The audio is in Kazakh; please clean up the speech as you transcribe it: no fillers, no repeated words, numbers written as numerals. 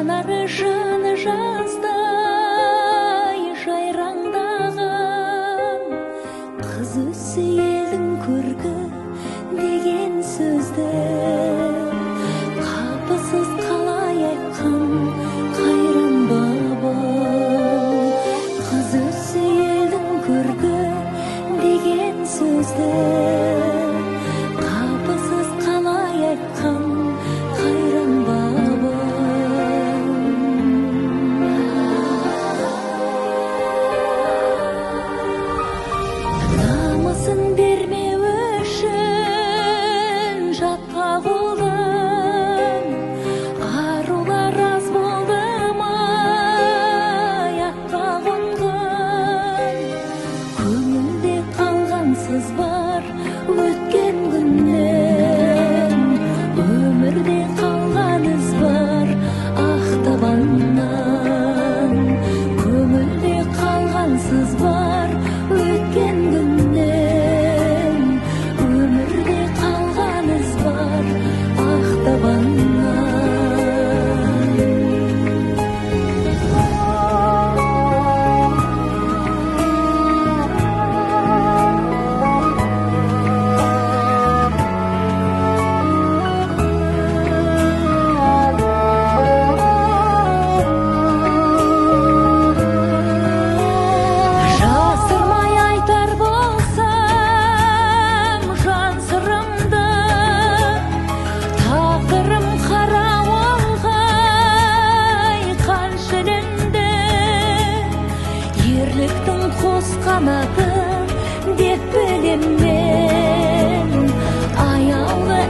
жанары жаны жаздай жайраңдаған қыз өсі елдің көркі деген сөзді қапысыз қалай айтқан қайран бабам. Қыз өсі елдің көркі деген сөзді қапысыз қалай айтқан қайран бабам. Намысын бермеу үшін жатқа қолдан арулар аз болды ма аяққа қонған. Көңілде қалған сыз бар өткен күннен, өмірде қалған із бар ақтабаннан. Көңілде қалған сыз бар өткен күннен, өмірде қалған із бар ақтабаннан. Жасырмай айтар болсам жан сырымды, тағдырым қара олғай қаншілінді. Ерліктің қос қанаты деп білем